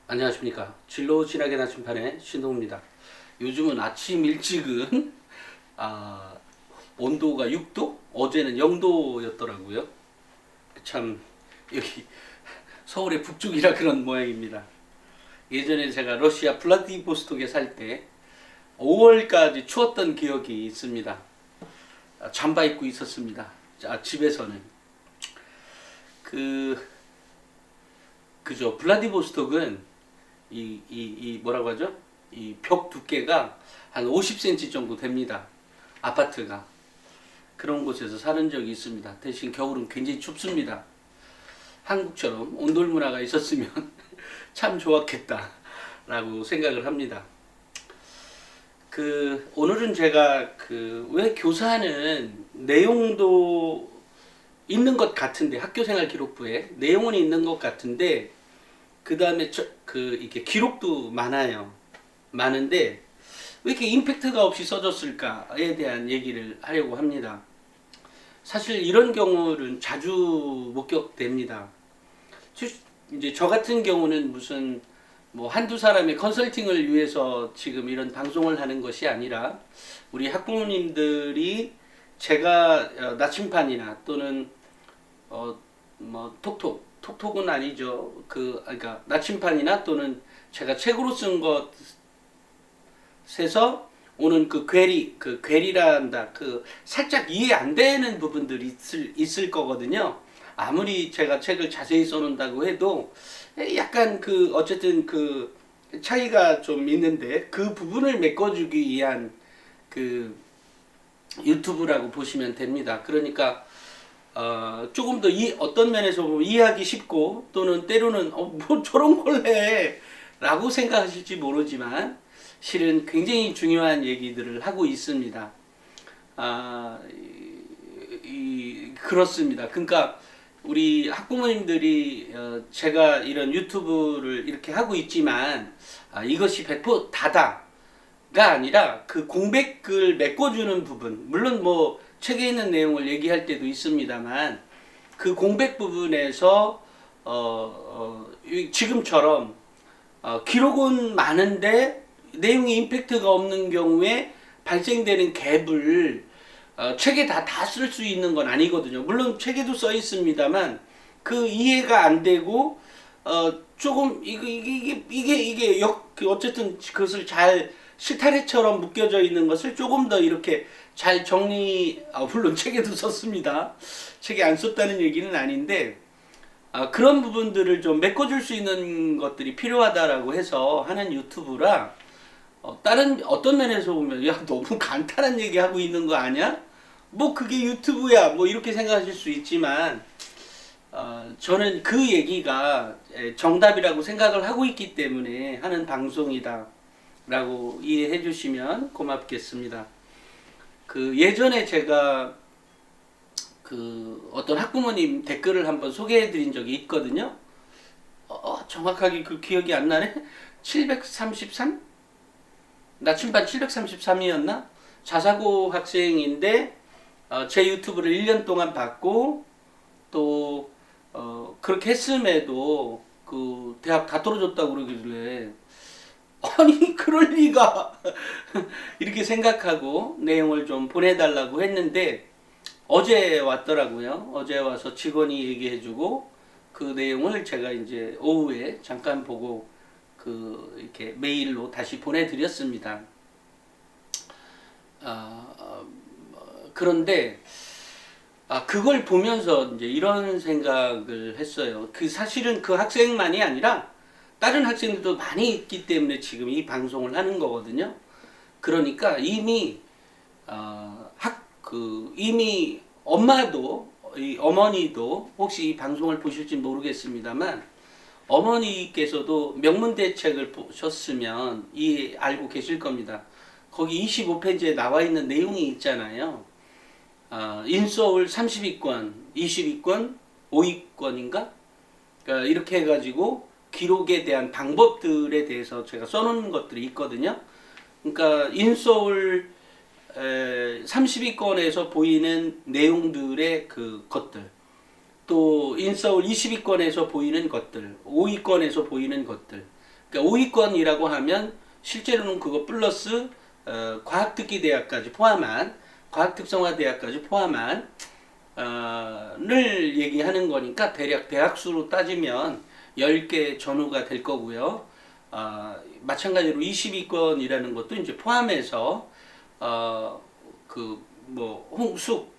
안녕하십니까. 진로 진학의 나침판의 신동입니다. 요즘은 아침 일찍은 아, 온도가 6도? 어제는 0도였더라고요. 참 여기 서울의 북쪽이라 그런 모양입니다. 예전에 제가 러시아 블라디보스톡에 살 때 5월까지 추웠던 기억이 있습니다. 잠바 입고 있었습니다. 집에서는 그 그죠. 블라디보스톡은 이 뭐라고 하죠? 이 벽 두께가 한 50cm 정도 됩니다. 아파트가. 그런 곳에서 사는 적이 있습니다. 대신 겨울은 굉장히 춥습니다. 한국처럼 온돌 문화가 있었으면 참 좋았겠다라고 생각을 합니다. 오늘은 제가 왜 교사는 내용도 있는 것 같은데, 학교생활 기록부에 내용은 있는 것 같은데, 그 다음에 이렇게 기록도 많은데 왜 이렇게 임팩트가 없이 써졌을까에 대한 얘기를 하려고 합니다. 사실 이런 경우는 자주 목격됩니다. 이제 저 같은 경우는 무슨 뭐 한두 사람의 컨설팅을 위해서 지금 이런 방송을 하는 것이 아니라, 우리 학부모님들이 제가 나침판이나 또는 뭐 톡톡은 아니죠. 그러니까 나침판이나 또는 제가 책으로 쓴 것에서 오는 괴리라 한다. 살짝 이해 안 되는 부분들이 있을 거거든요. 아무리 제가 책을 자세히 써놓는다고 해도 약간 어쨌든 차이가 좀 있는데, 그 부분을 메꿔주기 위한 유튜브라고 보시면 됩니다. 그러니까 조금 더 어떤 면에서 보면 이해하기 쉽고, 또는 때로는 뭐 저런 걸 해 라고 생각하실지 모르지만 실은 굉장히 중요한 얘기들을 하고 있습니다. 그렇습니다. 그러니까 우리 학부모님들이 제가 이런 유튜브를 이렇게 하고 있지만 이것이 100% 다다가 아니라 그 공백을 메꿔주는 부분, 물론 뭐 책에 있는 내용을 얘기할 때도 있습니다만, 그 공백 부분에서 지금처럼 기록은 많은데 내용이 임팩트가 없는 경우에 발생되는 갭을 책에 다 쓸 수 있는 건 아니거든요. 물론 책에도 써 있습니다만 그 이해가 안 되고 조금 이게 어쨌든 그것을 잘 실타래처럼 묶여져 있는 것을 조금 더 이렇게 잘 물론 책에도 썼습니다. 책에 안 썼다는 얘기는 아닌데, 그런 부분들을 좀 메꿔줄 수 있는 것들이 필요하다라고 해서 하는 유튜브라, 다른 어떤 면에서 보면 야, 너무 간단한 얘기 하고 있는 거 아니야? 뭐 그게 유튜브야, 뭐 이렇게 생각하실 수 있지만, 저는 그 얘기가 정답이라고 생각을 하고 있기 때문에 하는 방송이다 라고 이해해 주시면 고맙겠습니다. 예전에 제가 어떤 학부모님 댓글을 한번 소개해 드린 적이 있거든요. 정확하게 기억이 안 나네. 733? 나침반 733이었나? 자사고 학생인데 제 유튜브를 1년 동안 봤고, 또 그렇게 했음에도 대학 다 떨어졌다고 그러길래, 아니 그럴 리가 이렇게 생각하고 내용을 좀 보내달라고 했는데, 어제 왔더라고요. 어제 와서 직원이 얘기해주고 그 내용을 제가 이제 오후에 잠깐 보고 이렇게 메일로 다시 보내드렸습니다. 그런데 그걸 보면서 이제 이런 생각을 했어요. 사실은 그 학생만이 아니라 다른 학생들도 많이 있기 때문에 지금 이 방송을 하는 거거든요. 그러니까 이미 이미 어머니도 혹시 이 방송을 보실지 모르겠습니다만, 어머니께서도 명문대책을 보셨으면 알고 계실 겁니다. 거기 25페이지에 나와 있는 내용이 있잖아요. 인서울 30위권, 20위권, 5위권인가? 그러니까 이렇게 해가지고 기록에 대한 방법들에 대해서 제가 써놓은 것들이 있거든요. 그러니까 인서울 30위권에서 보이는 내용들의 것들, 또 인서울 20위권에서 보이는 것들, 5위권에서 보이는 것들, 그러니까 5위권이라고 하면 실제로는 그거 플러스 과학특기대학까지 포함한 과학특성화대학까지 포함한 를 얘기하는 거니까 대략 대학 수로 따지면 10개 전후가 될 거고요. 마찬가지로 20위권이라는 것도 이제 포함해서 그 뭐 홍숙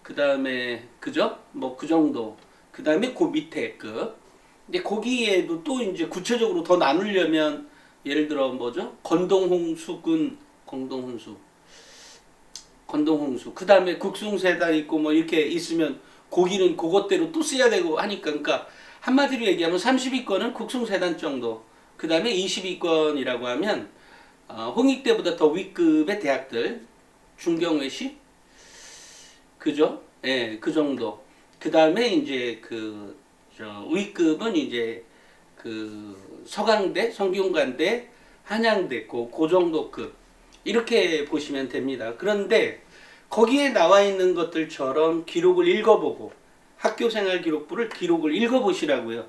그 다음에 그죠? 뭐 그 정도. 그 다음에 그 밑에 급. 근데 거기에도 또 이제 구체적으로 더 나누려면 예를 들어 뭐죠? 건동홍수. 그 다음에 국숭세단 있고 뭐 이렇게 있으면 고기는 그것대로 또 써야 되고 하니까 그러니까 한마디로 얘기하면 30위권은 국숭세단 정도. 그 다음에 20위권이라고 하면 홍익대보다 더 윗급의 대학들 중경외시 그죠? 예, 그 정도. 그 다음에 이제 윗급은 이제 서강대, 성균관대, 한양대, 그 정도급. 이렇게 보시면 됩니다. 그런데 거기에 나와 있는 것들처럼 기록을 읽어보고 학교생활 기록부를 기록을 읽어보시라고요.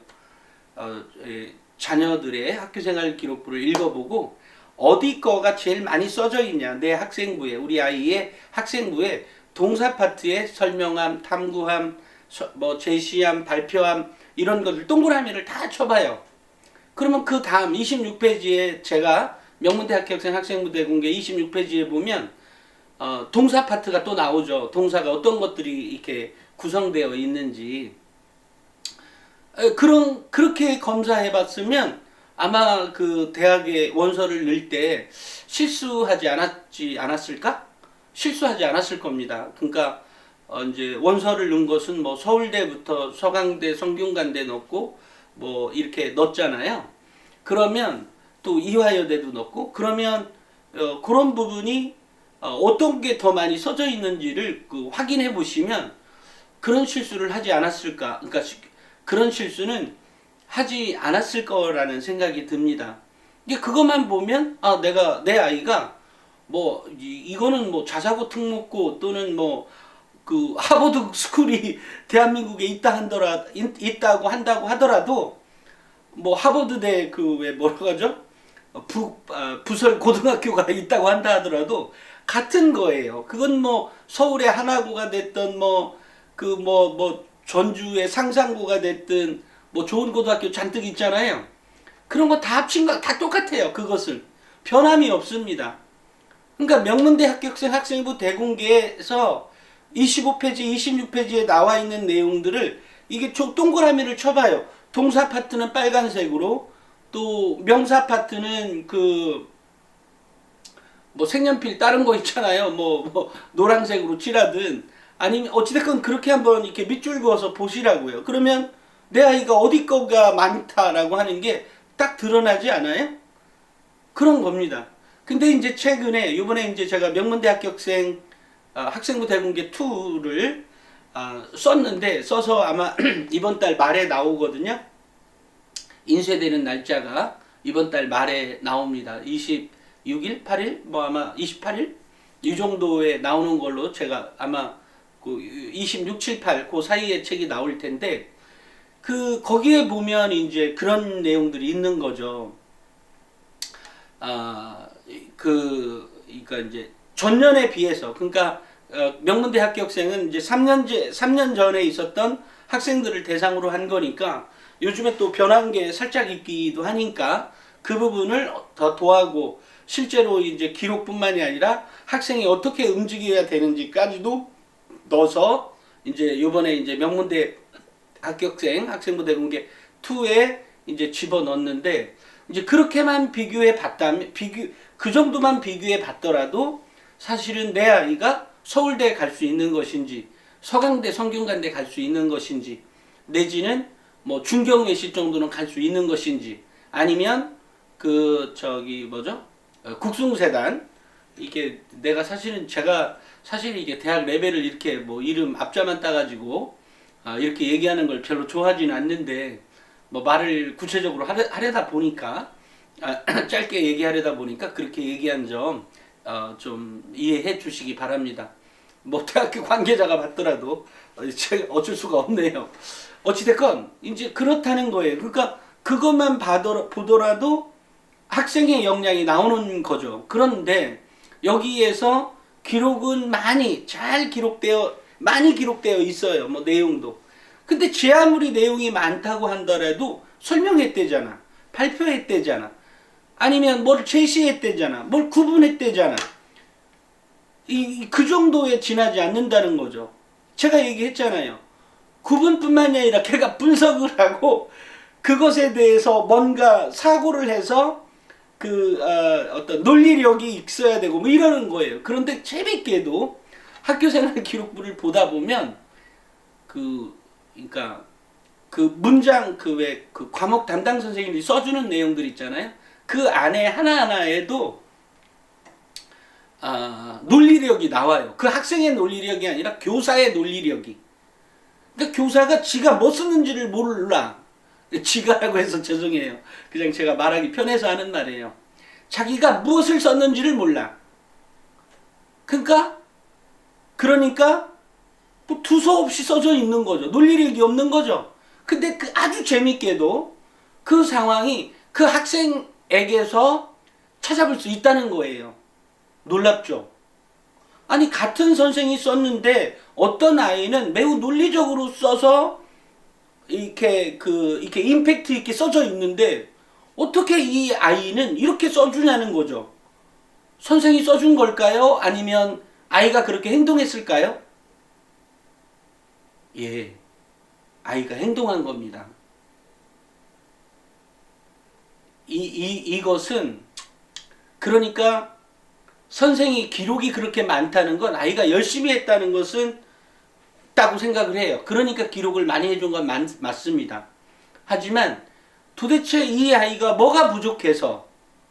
자녀들의 학교생활 기록부를 읽어보고 어디 거가 제일 많이 써져 있냐. 내 학생부에, 우리 아이의 학생부에 동사 파트에 설명함, 탐구함, 뭐 제시함, 발표함 이런 것들 동그라미를 다 쳐봐요. 그러면 그 다음 26페이지에 제가 명문대학교학생 학생부 대공개 26페이지에 보면 동사 파트가 또 나오죠. 동사가 어떤 것들이 이렇게 구성되어 있는지. 그렇게 검사해 봤으면 아마 그 대학에 원서를 넣을 때 실수하지 않았을까? 실수하지 않았을 겁니다. 그러니까 이제 원서를 넣은 것은 뭐 서울대부터 서강대, 성균관대 넣고 뭐 이렇게 넣었잖아요. 그러면 또 이화여대도 넣고 그러면 그런 부분이 어떤 게 더 많이 써져 있는지를 확인해 보시면 그런 실수를 하지 않았을까? 그러니까 그런 실수는 하지 않았을 거라는 생각이 듭니다. 이게 그것만 보면 내 아이가 뭐 이거는 뭐 자사고 특목고 또는 뭐 그 하버드 스쿨이 대한민국에 있다고 한다고 하더라도 뭐 하버드대 왜 뭐라고 하죠? 부설 고등학교가 있다고 한다 하더라도 같은 거예요. 그건 뭐 서울의 하나고가 됐던 뭐 전주의 상산고가 됐든 뭐 좋은 고등학교 잔뜩 있잖아요. 그런 거 다 합친 거 다 똑같아요. 그것은 변함이 없습니다. 그러니까 명문대 합격생 학생부 대공개에서 25페이지, 26페이지에 나와 있는 내용들을 이게 동그라미를 쳐봐요. 동사 파트는 빨간색으로 또 명사 파트는 뭐 색연필 다른 거 있잖아요. 뭐 노란색으로 칠하든 아니면 어찌됐건 그렇게 한번 이렇게 밑줄 그어서 보시라고요. 그러면 내 아이가 어디 거가 많다라고 하는 게 딱 드러나지 않아요? 그런 겁니다. 근데 이제 최근에 이번에 이제 제가 명문대 합격생 학생부 대공개 2를 썼는데 써서 아마 이번 달 말에 나오거든요. 인쇄되는 날짜가 이번 달 말에 나옵니다. 26일, 8일, 뭐 아마 28일 이 정도에 나오는 걸로 제가 아마 26, 7, 8 그 사이에 책이 나올 텐데 거기에 보면 이제 그런 내용들이 있는 거죠. 그러니까 이제 전년에 비해서 그러니까 명문대 합격생은 이제 3년 전에 있었던 학생들을 대상으로 한 거니까 요즘에 또 변한 게 살짝 있기도 하니까 그 부분을 더 더하고 실제로 이제 기록뿐만이 아니라 학생이 어떻게 움직여야 되는지까지도 넣어서 이제 요번에 이제 명문대 합격생 학생부 대공개 2에 이제 집어넣었는데 이제 그렇게만 비교해 봤다면 그 정도만 비교해 봤더라도 사실은 내 아이가 서울대 갈 수 있는 것인지 서강대, 성균관대 갈 수 있는 것인지 내지는 뭐 중경외시 정도는 갈 수 있는 것인지 아니면 국숭세단 이게 내가 제가 사실 이게 대학 레벨을 이렇게 뭐 이름 앞자만 따가지고 이렇게 얘기하는 걸 별로 좋아하지는 않는데 뭐 말을 구체적으로 하려다 보니까 짧게 얘기하려다 보니까 그렇게 얘기한 점 좀 이해해 주시기 바랍니다. 뭐 대학교 관계자가 봤더라도 어쩔 수가 없네요. 어찌됐건 이제 그렇다는 거예요. 그러니까 그것만 보더라도 학생의 역량이 나오는 거죠. 그런데 여기에서 기록은 많이 기록되어 있어요. 뭐 내용도. 근데 제 아무리 내용이 많다고 한더라도 설명했대잖아. 발표했대잖아. 아니면 뭘 제시했대잖아. 뭘 구분했대잖아. 그 정도에 지나지 않는다는 거죠. 제가 얘기했잖아요. 구분뿐만이 아니라 걔가 분석을 하고 그것에 대해서 뭔가 사고를 해서 어떤 논리력이 있어야 되고 뭐 이러는 거예요. 그런데 재밌게도 학교생활 기록부를 보다 보면 그러니까 그 문장 그 과목 담당 선생님이 써주는 내용들 있잖아요. 그 안에 하나하나에도 논리력이 나와요. 그 학생의 논리력이 아니라 교사의 논리력이. 그러니까 교사가 지가 뭐 쓰는지를 몰라. 지가라고 해서 죄송해요. 그냥 제가 말하기 편해서 하는 말이에요. 자기가 무엇을 썼는지를 몰라. 그러니까 뭐 두서없이 써져 있는 거죠. 논리력이 없는 거죠. 근데 아주 재밌게도 그 상황이 그 학생에게서 찾아볼 수 있다는 거예요. 놀랍죠? 아니 같은 선생이 썼는데 어떤 아이는 매우 논리적으로 써서 이렇게 임팩트 있게 써져 있는데 어떻게 이 아이는 이렇게 써주냐는 거죠. 선생이 써준 걸까요? 아니면 아이가 그렇게 행동했을까요? 예, 아이가 행동한 겁니다. 이것은 그러니까 선생이 기록이 그렇게 많다는 건 아이가 열심히 했다는 것은 있다고 생각을 해요. 그러니까 기록을 많이 해준 건 맞습니다. 하지만 도대체 이 아이가 뭐가 부족해서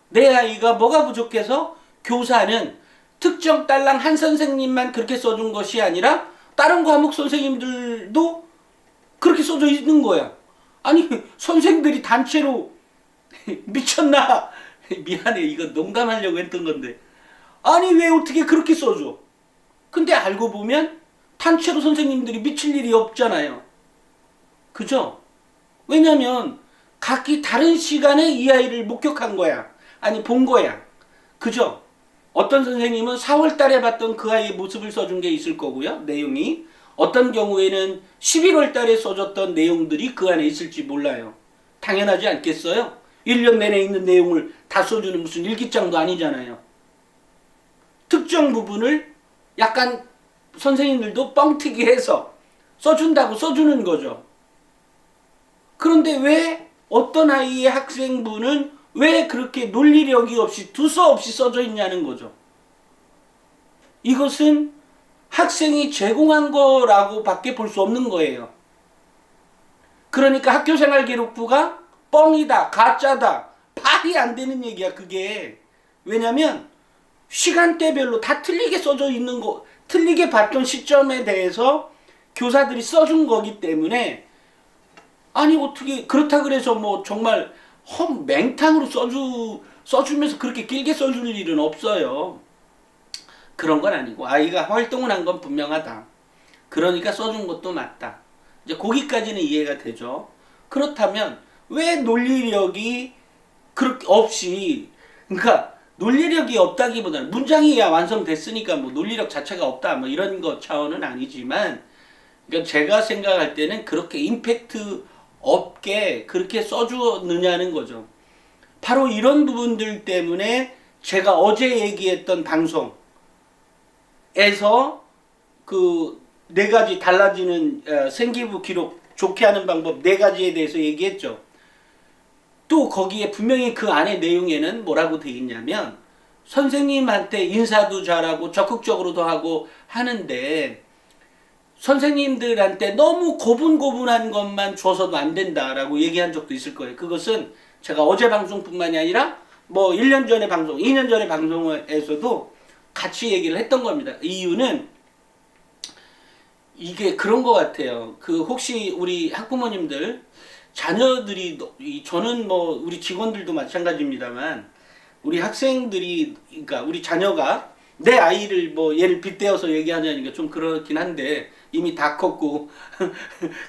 내 아이가 뭐가 부족해서 교사는 특정 딸랑 한 선생님만 그렇게 써준 것이 아니라 다른 과목 선생님들도 그렇게 써져 있는 거야. 아니 선생들이 단체로 미쳤나? 미안해 이거 농담하려고 했던 건데 아니 왜 어떻게 그렇게 써줘? 근데 알고 보면 단체로 선생님들이 미칠 일이 없잖아요. 그죠? 왜냐면 각기 다른 시간에 이 아이를 목격한 거야. 아니 본 거야. 그죠? 어떤 선생님은 4월 달에 봤던 그 아이의 모습을 써준 게 있을 거고요. 내용이. 어떤 경우에는 11월 달에 써줬던 내용들이 그 안에 있을지 몰라요. 당연하지 않겠어요? 1년 내내 있는 내용을 다 써주는 무슨 일기장도 아니잖아요. 특정 부분을 약간 선생님들도 뻥튀기 해서 써준다고 써주는 거죠. 그런데 왜 어떤 아이의 학생부는 왜 그렇게 논리력이 없이 두서없이 써져 있냐는 거죠. 이것은 학생이 제공한 거라고 밖에 볼 수 없는 거예요. 그러니까 학교생활기록부가 뻥이다, 가짜다, 말이 안 되는 얘기야 그게. 왜냐면 시간대별로 다 틀리게 써져 있는 거, 틀리게 봤던 시점에 대해서 교사들이 써준 거기 때문에 아니 어떻게 그렇다 그래서 뭐 정말 맹탕으로 써주면서 그렇게 길게 써줄 일은 없어요. 그런 건 아니고 아이가 활동을 한 건 분명하다. 그러니까 써준 것도 맞다. 이제 거기까지는 이해가 되죠. 그렇다면 왜 논리력이 그렇게 없이, 그러니까 논리력이 없다기보다는 문장이 완성됐으니까 뭐 논리력 자체가 없다 뭐 이런 거 차원은 아니지만, 그러니까 제가 생각할 때는 그렇게 임팩트 없게 그렇게 써주느냐는 거죠. 바로 이런 부분들 때문에 제가 어제 얘기했던 방송에서 그 4가지 달라지는 생기부 기록 좋게 하는 방법 4가지에 대해서 얘기했죠. 또 거기에 분명히 그 안에 내용에는 뭐라고 돼 있냐면 선생님한테 인사도 잘하고 적극적으로도 하고 하는데 선생님들한테 너무 고분고분한 것만 줘서도 안 된다라고 얘기한 적도 있을 거예요. 그것은 제가 어제 방송뿐만이 아니라 뭐 1년 전에 방송, 2년 전에 방송에서도 같이 얘기를 했던 겁니다. 이유는 이게 그런 것 같아요. 혹시 우리 학부모님들 자녀들이, 저는 뭐 우리 직원들도 마찬가지입니다만 우리 학생들이, 그러니까 우리 자녀가 내 아이를 뭐 얘를 빗대어서 얘기하냐니까 좀 그렇긴 한데 이미 다 컸고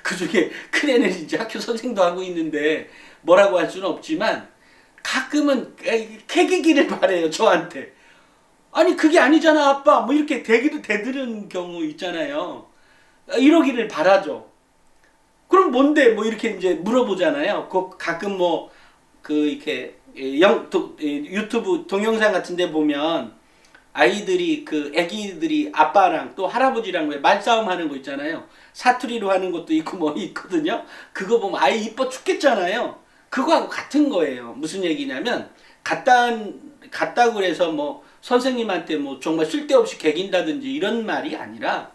그 중에 큰 애는 이제 학교 선생도 하고 있는데 뭐라고 할 수는 없지만 가끔은 캐기기를 바래요 저한테. 아니 그게 아니잖아 아빠 뭐 이렇게 대드는 경우 있잖아요. 이러기를 바라죠. 그럼 뭔데 뭐 이렇게 이제 물어보잖아요. 가끔 뭐 그 이렇게 유튜브 동영상 같은데 보면 아이들이 그 애기들이 아빠랑 또 할아버지랑 왜 말싸움 하는 거 있잖아요. 사투리로 하는 것도 있고 뭐 있거든요. 그거 보면 아이 이뻐 죽겠잖아요. 그거하고 같은 거예요. 무슨 얘기냐면 같다고 해서 뭐 선생님한테 뭐 정말 쓸데없이 개긴다든지 이런 말이 아니라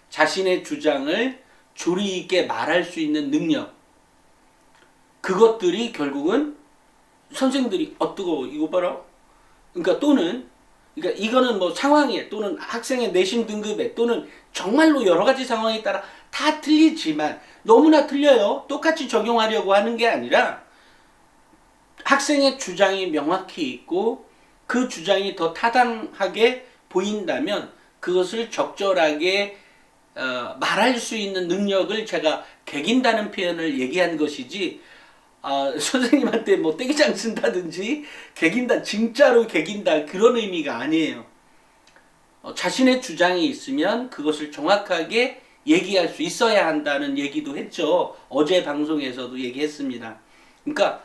자신의 주장을 조리 있게 말할 수 있는 능력. 그것들이 결국은 선생들이 뜨거워 이거 봐라. 그러니까 그러니까 이거는 뭐 상황에 또는 학생의 내신 등급에 또는 정말로 여러 가지 상황에 따라 다 틀리지만 너무나 틀려요. 똑같이 적용하려고 하는 게 아니라 학생의 주장이 명확히 있고 그 주장이 더 타당하게 보인다면 그것을 적절하게 말할 수 있는 능력을 제가 개긴다는 표현을 얘기한 것이지 선생님한테 뭐 떼기장 쓴다든지 개긴다 진짜로 개긴다 그런 의미가 아니에요. 자신의 주장이 있으면 그것을 정확하게 얘기할 수 있어야 한다는 얘기도 했죠. 어제 방송에서도 얘기했습니다. 그러니까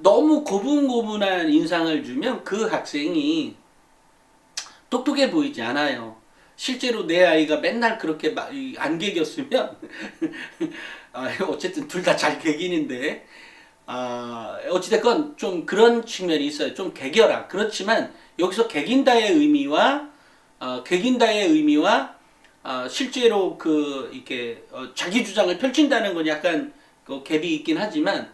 너무 고분고분한 인상을 주면 그 학생이 똑똑해 보이지 않아요. 실제로 내 아이가 맨날 그렇게 안 개겼으면 어쨌든 둘 다 잘 개기는데 어찌됐건 좀 그런 측면이 있어요. 좀 개겨라. 그렇지만 여기서 개긴다의 의미와 실제로 이렇게 자기 주장을 펼친다는 건 약간 갭이 있긴 하지만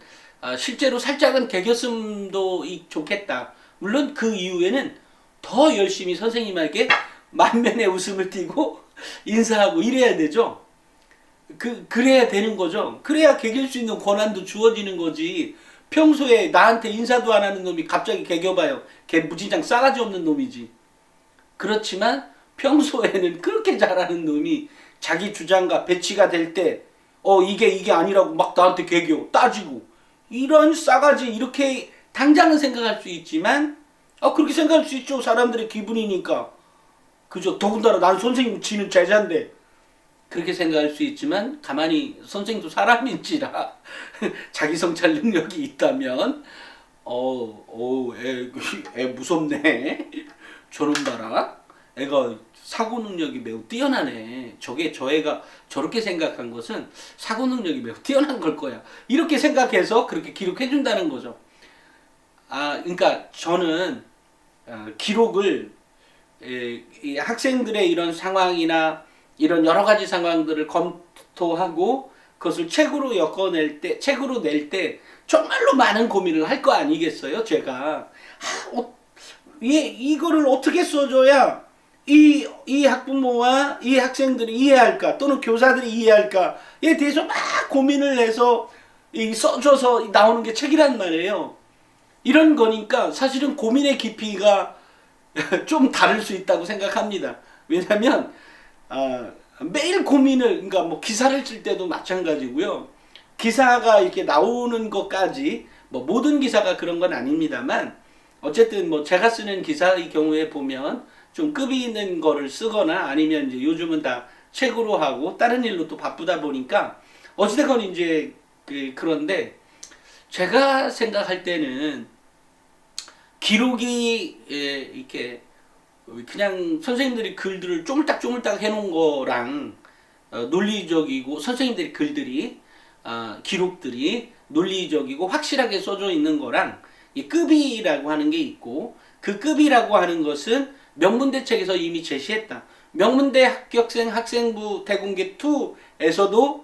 실제로 살짝은 개겼음도 좋겠다. 물론 그 이후에는 더 열심히 선생님에게 만면에 웃음을 띠고 인사하고 이래야 되죠. 그래야 되는 거죠. 그래야 개길 수 있는 권한도 주어지는 거지. 평소에 나한테 인사도 안 하는 놈이 갑자기 개겨봐요. 걔 무진장 싸가지 없는 놈이지. 그렇지만 평소에는 그렇게 잘하는 놈이 자기 주장과 배치가 될 때 이게 아니라고 막 나한테 개겨 따지고 이런 싸가지 이렇게 당장은 생각할 수 있지만 그렇게 생각할 수 있죠. 사람들의 기분이니까. 그죠. 더군다나 난 선생님 지는 제자인데 그렇게 생각할 수 있지만 가만히 선생님도 사람인지라 자기 성찰 능력이 있다면 애 무섭네. 저런 봐라. 애가 사고 능력이 매우 뛰어나네. 저 애가 저렇게 생각한 것은 사고 능력이 매우 뛰어난 걸 거야. 이렇게 생각해서 그렇게 기록해 준다는 거죠. 그러니까 저는 기록을 이 학생들의 이런 상황이나 이런 여러 가지 상황들을 검토하고 그것을 책으로 낼 때 정말로 많은 고민을 할 거 아니겠어요? 제가 이거를 어떻게 써줘야 이 학부모와 이 학생들이 이해할까 또는 교사들이 이해할까에 대해서 막 고민을 해서 써줘서 나오는 게 책이란 말이에요. 이런 거니까 사실은 고민의 깊이가 좀 다를 수 있다고 생각합니다. 왜냐하면 매일 고민을 그러니까 뭐 기사를 쓸 때도 마찬가지고요. 기사가 이렇게 나오는 것까지 뭐 모든 기사가 그런 건 아닙니다만 어쨌든 뭐 제가 쓰는 기사의 경우에 보면 좀 급이 있는 거를 쓰거나 아니면 이제 요즘은 다 책으로 하고 다른 일로 또 바쁘다 보니까 어찌됐건 이제 그런데 제가 생각할 때는 기록이 이렇게 그냥 선생님들이 글들을 쪼물딱쪼물딱 해놓은 거랑 논리적이고 선생님들이 글들이 기록들이 논리적이고 확실하게 써져 있는 거랑 이 급이라고 하는 게 있고 그 급이라고 하는 것은 명문대책에서 이미 제시했다. 명문대 합격생 학생부 대공개 2에서도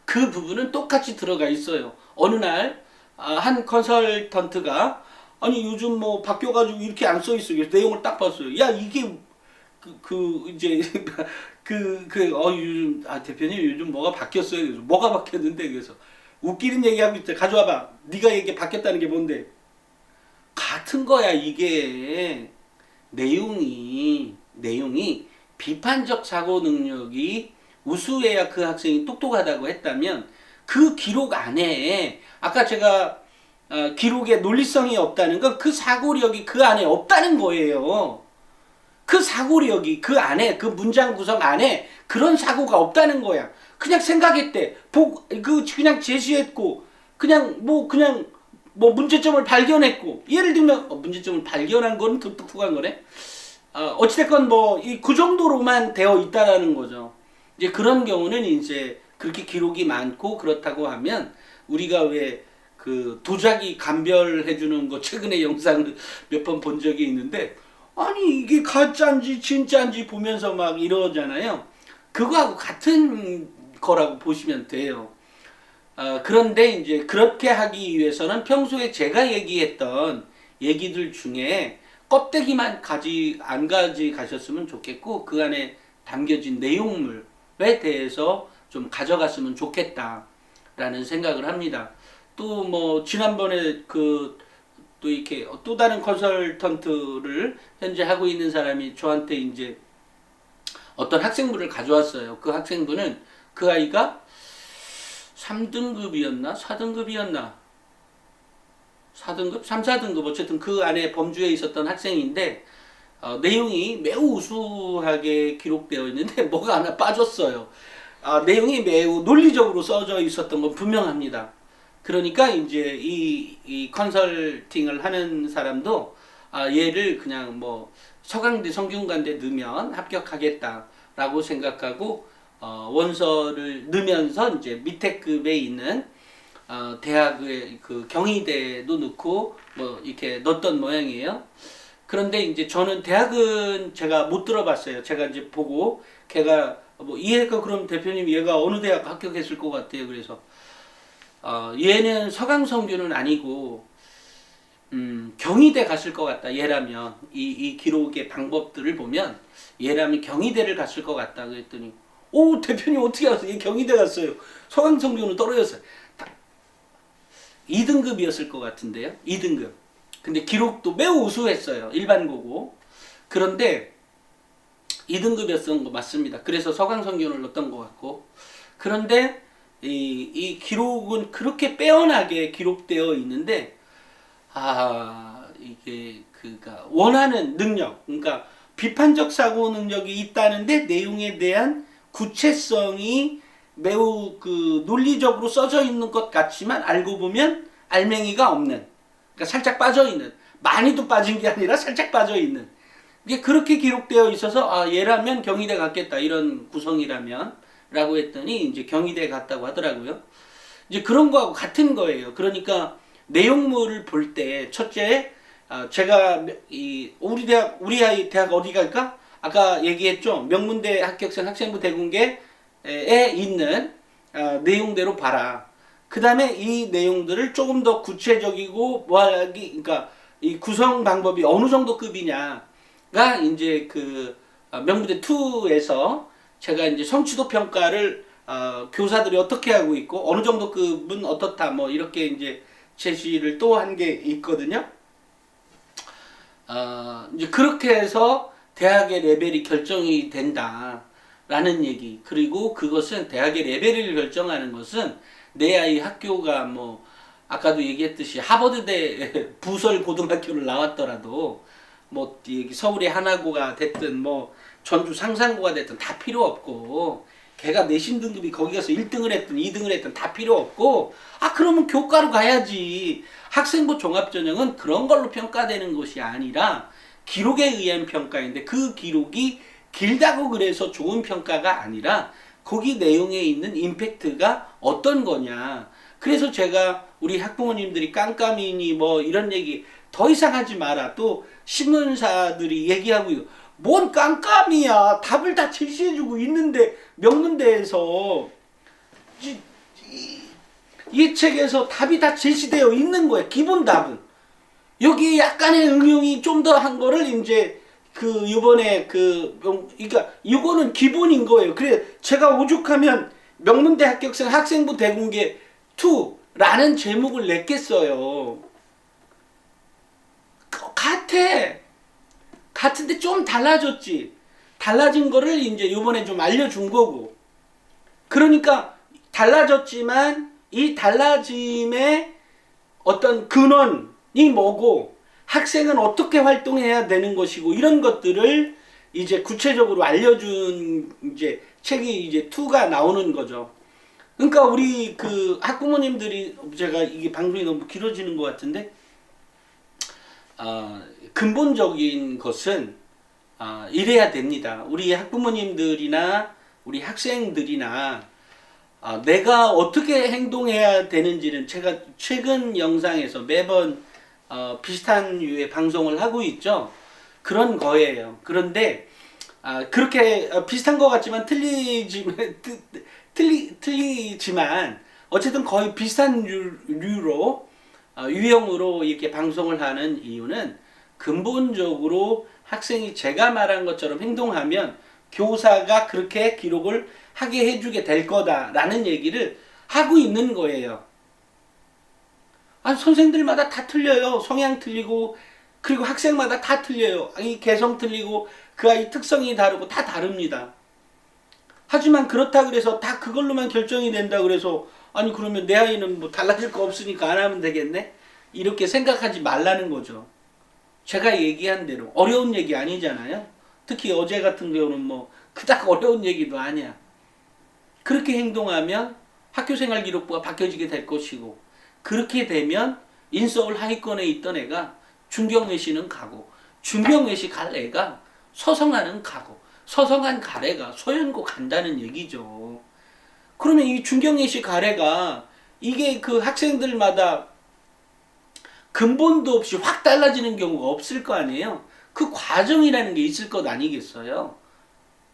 그 부분은 똑같이 들어가 있어요. 어느 날 한 컨설턴트가 아니 요즘 뭐 바뀌어가지고 이렇게 안 써있어. 그래서 내용을 딱 봤어요. 야 이게 이제 요즘 대표님 요즘 뭐가 바뀌었어요. 그래서 뭐가 바뀌었는데 그래서 웃기는 얘기하고 있대. 가져와봐. 네가 이게 바뀌었다는 게 뭔데? 같은 거야 이게. 내용이 비판적 사고 능력이 우수해야 그 학생이 똑똑하다고 했다면 그 기록 안에 아까 제가 기록에 논리성이 없다는 건 그 사고력이 그 안에 없다는 거예요. 그 사고력이 그 안에 그 문장 구성 안에 그런 사고가 없다는 거야. 그냥 생각했대. 그냥 제시했고 그냥 문제점을 발견했고 예를 들면 문제점을 발견한 거는 더 똑똑한 거네. 어찌됐건 그 정도로만 되어 있다라는 거죠. 이제 그런 경우는 이제 그렇게 기록이 많고 그렇다고 하면 우리가 왜 그 도자기 감별해주는 거 최근에 영상을 몇 번 본 적이 있는데 아니 이게 가짜인지 진짜인지 보면서 막 이러잖아요. 그거하고 같은 거라고 보시면 돼요. 그런데 이제 그렇게 하기 위해서는 평소에 제가 얘기했던 얘기들 중에 껍데기만 안 가져가셨으면 좋겠고 그 안에 담겨진 내용물에 대해서 좀 가져갔으면 좋겠다라는 생각을 합니다. 또 지난번에 또 이렇게 또 다른 컨설턴트를 현재 하고 있는 사람이 저한테 이제 어떤 학생부를 가져왔어요. 그 학생부는 그 아이가 3등급이었나? 4등급이었나? 4등급? 3, 4등급 어쨌든 그 안에 범주에 있었던 학생인데 내용이 매우 우수하게 기록되어 있는데 뭐가 하나 빠졌어요. 내용이 매우 논리적으로 써져 있었던 건 분명합니다. 그러니까 이제 이 컨설팅을 하는 사람도 얘를 그냥 서강대 성균관대 넣으면 합격하겠다라고 생각하고 원서를 넣으면서 이제 밑에 급에 있는 대학의 그 경희대도 넣고 이렇게 넣었던 모양이에요. 그런데 이제 저는 대학은 제가 못 들어봤어요. 제가 이제 보고 걔가 얘가 그럼 대표님 얘가 어느 대학 합격했을 것 같아요. 그래서 얘는 서강성균은 아니고 경희대 갔을 것 같다. 얘라면 이 기록의 방법들을 보면 얘라면 경희대를 갔을 것 같다. 그랬더니 오 대표님 어떻게 알았어요? 얘 경희대 갔어요. 서강성균은 떨어졌어요. 2등급이었을 것 같은데요. 2등급. 근데 기록도 매우 우수했어요. 일반고고. 그런데 2등급이었던 거 맞습니다. 그래서 서강성균을 넣었던 것 같고. 그런데 이 기록은 그렇게 빼어나게 기록되어 있는데 이게 그가 원하는 능력, 그러니까 비판적 사고 능력이 있다는데 내용에 대한 구체성이 매우 논리적으로 써져 있는 것 같지만 알고 보면 알맹이가 없는, 그러니까 살짝 빠져 있는, 많이도 빠진 게 아니라 살짝 빠져 있는, 이게 그렇게 기록되어 있어서 얘라면 경희대 갔겠다 이런 구성이라면 라고 했더니 이제 경희대 갔다고 하더라고요. 이제 그런 거하고 같은 거예요. 그러니까 내용물을 볼 때 첫째 제가 우리 아이 대학 어디 갈까? 아까 얘기했죠. 명문대 합격생 학생부 대공개에 있는 내용대로 봐라. 그 다음에 이 내용들을 조금 더 구체적이고 그러니까 이 구성 방법이 어느 정도 급이냐가 이제 명문대 2에서 제가 이제 성취도 평가를 교사들이 어떻게 하고 있고 어느 정도 급은 어떻다 이렇게 이제 제시를 또 한 게 있거든요. 이제 그렇게 해서 대학의 레벨이 결정이 된다라는 얘기. 그리고 그것은 대학의 레벨을 결정하는 것은 내 아이 학교가 아까도 얘기했듯이 하버드대 부설 고등학교를 나왔더라도 서울의 하나고가 됐든 전주 상산고가 됐든 다 필요 없고 걔가 내신 등급이 거기 가서 1등을 했든 2등을 했든 다 필요 없고 그러면 교과로 가야지. 학생부 종합전형은 그런 걸로 평가되는 것이 아니라 기록에 의한 평가인데 그 기록이 길다고 그래서 좋은 평가가 아니라 거기 내용에 있는 임팩트가 어떤 거냐. 그래서 제가 우리 학부모님들이 깜깜이니 이런 얘기 더 이상 하지 마라. 또 신문사들이 얘기하고 있고 뭔 깜깜이야. 답을 다 제시해주고 있는데 명문대에서 이 책에서 답이 다 제시되어 있는 거야. 기본 답은. 여기 약간의 응용이 좀 더 한 거를 이제 이번에 그러니까 이거는 기본인 거예요. 그래 제가 오죽하면 명문대 합격생 학생부 대공개 2라는 제목을 냈겠어요. 같아. 같은데 좀 달라졌지. 달라진 거를 이제 요번에 좀 알려준 거고. 그러니까 달라졌지만 이 달라짐의 어떤 근원이 뭐고 학생은 어떻게 활동해야 되는 것이고 이런 것들을 이제 구체적으로 알려준 이제 책이 이제 2가 나오는 거죠. 그러니까 우리 그 학부모님들이 제가 이게 방송이 너무 길어지는 것 같은데 근본적인 것은 이래야 됩니다. 우리 학부모님들이나 우리 학생들이나 내가 어떻게 행동해야 되는지는 제가 최근 영상에서 매번 비슷한 류의 방송을 하고 있죠. 그런 거예요. 그런데 그렇게 비슷한 것 같지만 틀리지만 어쨌든 거의 비슷한 류로 유형으로 이렇게 방송을 하는 이유는 근본적으로 학생이 제가 말한 것처럼 행동하면 교사가 그렇게 기록을 하게 해주게 될 거다라는 얘기를 하고 있는 거예요. 선생들마다 다 틀려요. 성향 틀리고 그리고 학생마다 다 틀려요. 이 개성 틀리고 그 아이 특성이 다르고 다 다릅니다. 하지만 그렇다 그래서 다 그걸로만 결정이 된다 그래서 아니 그러면 내 아이는 뭐 달라질 거 없으니까 안 하면 되겠네? 이렇게 생각하지 말라는 거죠. 제가 얘기한 대로 어려운 얘기 아니잖아요. 특히 어제 같은 경우는 뭐 그닥 어려운 얘기도 아니야. 그렇게 행동하면 학교생활기록부가 바뀌어지게 될 것이고 그렇게 되면 인서울 하위권에 있던 애가 중경외시는 가고 중경외시 갈 애가 서성하는 가고 서성한 가래가 소연고 간다는 얘기죠. 그러면 이 중경외시 가래가 이게 그 학생들마다 근본도 없이 확 달라지는 경우가 없을 거 아니에요. 그 과정이라는 게 있을 것 아니겠어요.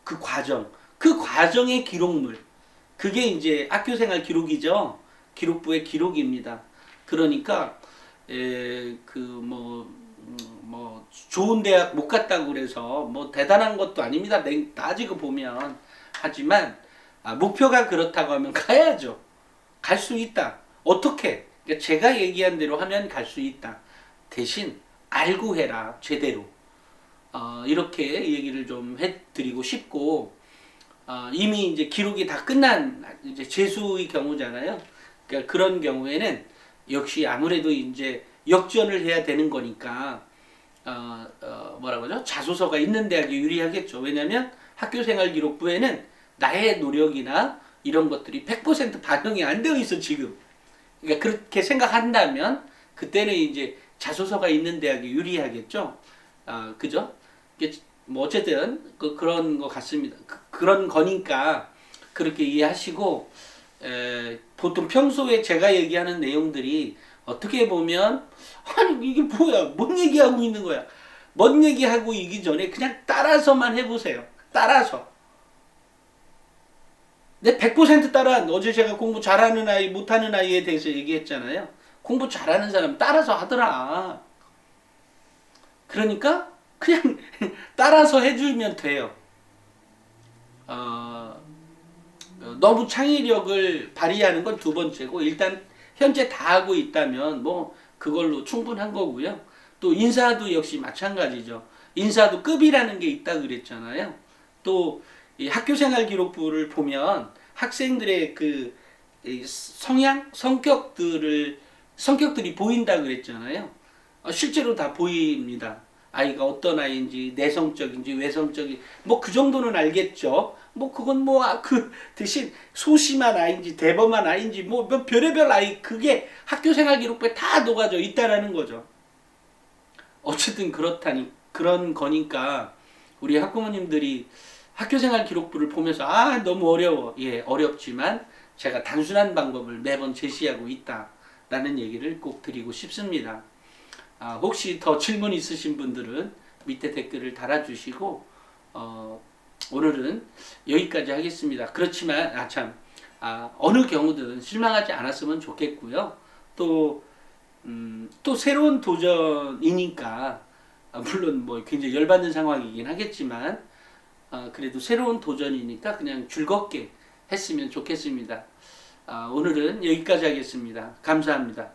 그 과정, 그 과정의 기록물, 그게 이제 학교생활 기록이죠. 기록부의 기록입니다. 그러니까 뭐 좋은 대학 못 갔다고 그래서 뭐 대단한 것도 아닙니다. 따지고 보면. 하지만 목표가 그렇다고 하면 가야죠. 갈 수 있다. 어떻게? 그러니까 제가 얘기한 대로 하면 갈 수 있다. 대신 알고 해라. 제대로. 이렇게 얘기를 좀 해드리고 싶고 이미 이제 기록이 다 끝난 이제 재수의 경우잖아요. 그러니까 그런 경우에는 역시 아무래도 이제 역전을 해야 되는 거니까 뭐라고 하죠? 자소서가 있는 대학이 유리하겠죠. 왜냐하면 학교생활기록부에는 나의 노력이나 이런 것들이 100% 반영이 안 되어 있어 지금. 그러니까 그렇게 생각한다면 그때는 이제 자소서가 있는 대학이 유리하겠죠. 그죠? 뭐 어쨌든 그런 것 같습니다. 그런 거니까 그렇게 이해하시고 보통 평소에 제가 얘기하는 내용들이 어떻게 보면 아니 이게 뭐야? 뭔 얘기하고 있는 거야? 뭔 얘기하고 있기 전에 그냥 따라서만 해보세요. 따라서. 내 100% 따라 어제 제가 공부 잘하는 아이 못하는 아이에 대해서 얘기했잖아요. 공부 잘하는 사람 따라서 하더라. 그러니까 그냥 따라서 해주면 돼요. 너무 창의력을 발휘하는 건 두 번째고 일단 현재 다 하고 있다면 뭐 그걸로 충분한 거고요. 또 인사도 역시 마찬가지죠. 인사도 급이라는 게 있다 그랬잖아요. 또 이 학교생활기록부를 보면 학생들의 그 성향, 성격들이 보인다 그랬잖아요. 실제로 다 보입니다. 아이가 어떤 아이인지, 내성적인지, 외성적인, 뭐 그 정도는 알겠죠. 뭐 그건 뭐 그 대신 소심한 아이인지, 대범한 아이인지, 뭐 별의별 아이, 그게 학교생활기록부에 다 녹아져 있다라는 거죠. 어쨌든 그런 거니까 우리 학부모님들이 학교생활기록부를 보면서 너무 어려워. 예, 어렵지만 제가 단순한 방법을 매번 제시하고 있다라는 얘기를 꼭 드리고 싶습니다. 혹시 더 질문 있으신 분들은 밑에 댓글을 달아주시고 오늘은 여기까지 하겠습니다. 그렇지만 어느 경우든 실망하지 않았으면 좋겠고요. 또 새로운 도전이니까 물론 뭐 굉장히 열받는 상황이긴 하겠지만 그래도 새로운 도전이니까 그냥 즐겁게 했으면 좋겠습니다. 오늘은 여기까지 하겠습니다. 감사합니다.